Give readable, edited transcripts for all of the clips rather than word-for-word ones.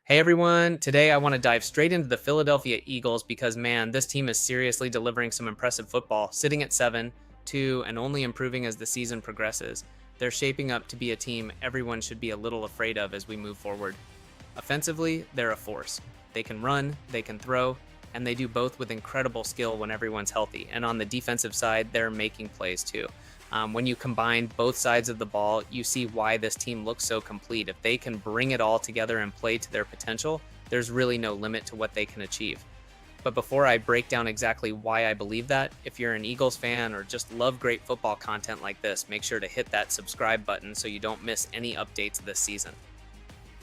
Hey everyone, today I want to dive straight into the Philadelphia Eagles because man, this team is seriously delivering some impressive football, sitting at 7-2 and only improving as the season progresses. They're shaping up to be a team everyone should be a little afraid of as we move forward. Offensively, they're a force. They can run, they can throw, and they do both with incredible skill when everyone's healthy. And on the defensive side, they're making plays too. When you combine both sides of the ball, you see why this team looks so complete. If they can bring it all together and play to their potential, there's really no limit to what they can achieve. But before I break down exactly why I believe that, if you're an Eagles fan or just love great football content like this, make sure to hit that subscribe button so you don't miss any updates this season.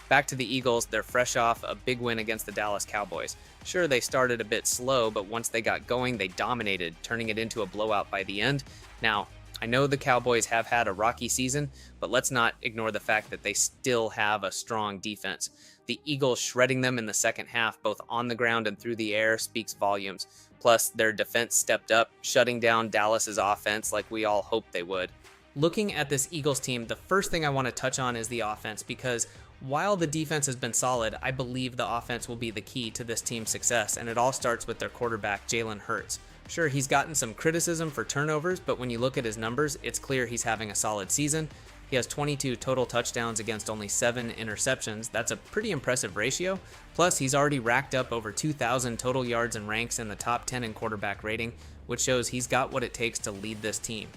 Back to the Eagles, they're fresh off a big win against the Dallas Cowboys. Sure, they started a bit slow, but once they got going, they dominated, turning it into a blowout by the end. Now, I know the Cowboys have had a rocky season, but let's not ignore the fact that they still have a strong defense. The Eagles shredding them in the second half, both on the ground and through the air, speaks volumes. Plus, their defense stepped up, shutting down Dallas's offense like we all hoped they would. Looking at this Eagles team, the first thing I want to touch on is the offense, because while the defense has been solid, I believe the offense will be the key to this team's success, and it all starts with their quarterback, Jalen Hurts. Sure, he's gotten some criticism for turnovers, but when you look at his numbers, it's clear he's having a solid season. He has 22 total touchdowns against only 7 interceptions. That's a pretty impressive ratio. Plus, he's already racked up over 2,000 total yards and ranks in the top 10 in quarterback rating, which shows he's got what it takes to lead this team.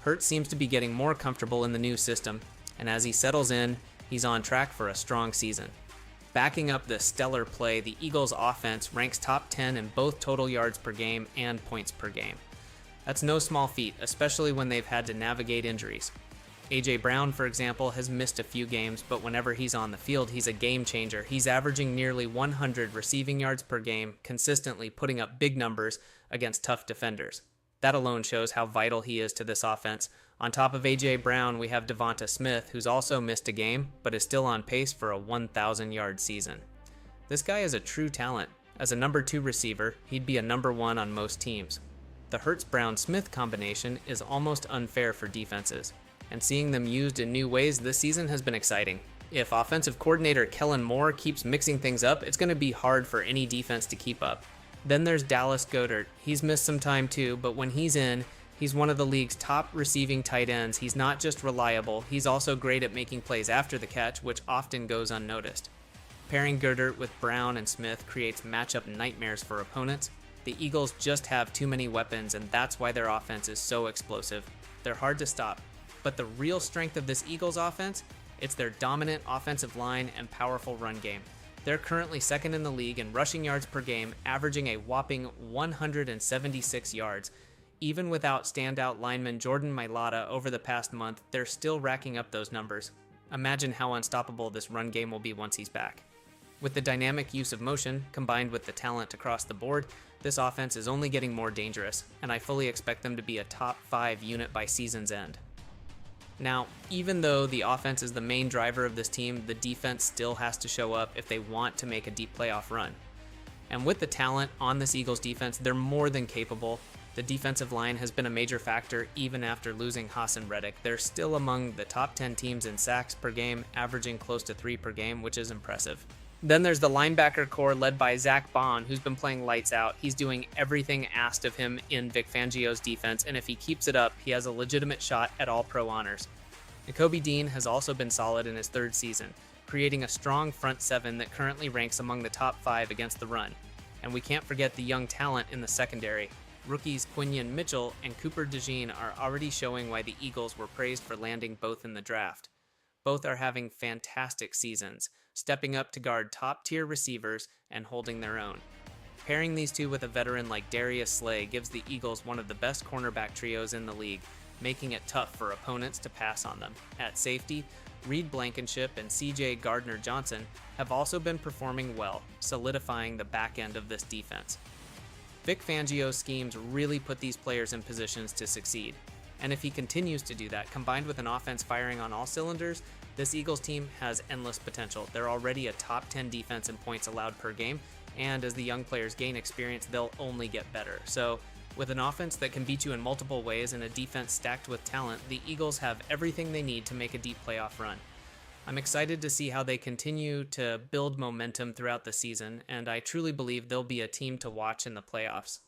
Hurts seems to be getting more comfortable in the new system, and as he settles in, he's on track for a strong season. Backing up the stellar play, the Eagles' offense ranks top 10 in both total yards per game and points per game. That's no small feat, especially when they've had to navigate injuries. A.J. Brown, for example, has missed a few games, but whenever he's on the field, he's a game changer. He's averaging nearly 100 receiving yards per game, consistently putting up big numbers against tough defenders. That alone shows how vital he is to this offense. On top of A.J. Brown, we have DeVonta Smith, who's also missed a game, but is still on pace for a 1,000-yard season. This guy is a true talent. As a number 2 receiver, he'd be a number 1 on most teams. The Hurts-Brown-Smith combination is almost unfair for defenses, and seeing them used in new ways this season has been exciting. If offensive coordinator Kellen keeps mixing things up, it's going to be hard for any defense to keep up. Then there's Dallas Goedert. He's missed some time too, but when he's in, he's one of the league's top receiving tight ends. He's not just reliable, he's also great at making plays after the catch, which often goes unnoticed. Pairing Goedert with Brown and Smith creates matchup nightmares for opponents. The Eagles just have too many weapons, and that's why their offense is so explosive. They're hard to stop. But the real strength of this Eagles offense, it's their dominant offensive line and powerful run game. They're currently second in the league in rushing yards per game, averaging a whopping 176 yards. Even without standout lineman Jordan Mailata over the past month, they're still racking up those numbers. Imagine how unstoppable this run game will be once he's back. With the dynamic use of motion, combined with the talent across the board, this offense is only getting more dangerous, and I fully expect them to be a top 5 unit by season's end. Now, even though the offense is the main driver of this team, the defense still has to show up if they want to make a deep playoff run. And with the talent on this Eagles defense, they're more than capable. The defensive line has been a major factor even after losing Hassan Reddick. They're still among the top 10 teams in sacks per game, averaging close to 3 per game, which is impressive. Then there's the linebacker core led by Zach Bond, who's been playing lights out. He's doing everything asked of him in Vic Fangio's defense, and if he keeps it up, he has a legitimate shot at All-Pro honors. Nakobe Dean has also been solid in his 3rd season, creating a strong front 7 that currently ranks among the top 5 against the run. And we can't forget the young talent in the secondary. Rookies Quinyon Mitchell and Cooper Dejean are already showing why the Eagles were praised for landing both in the draft. Both are having fantastic seasons, stepping up to guard top-tier receivers and holding their own. Pairing these two with a veteran like Darius Slay gives the Eagles one of the best cornerback trios in the league, making it tough for opponents to pass on them. At safety, Reed Blankenship and C.J. Gardner-Johnson have also been performing well, solidifying the back end of this defense. Vic Fangio's schemes really put these players in positions to succeed. And if he continues to do that, combined with an offense firing on all cylinders, this Eagles team has endless potential. They're already a top 10 defense in points allowed per game, and as the young players gain experience, they'll only get better. So, with an offense that can beat you in multiple ways and a defense stacked with talent, the Eagles have everything they need to make a deep playoff run. I'm excited to see how they continue to build momentum throughout the season, and I truly believe they'll be a team to watch in the playoffs.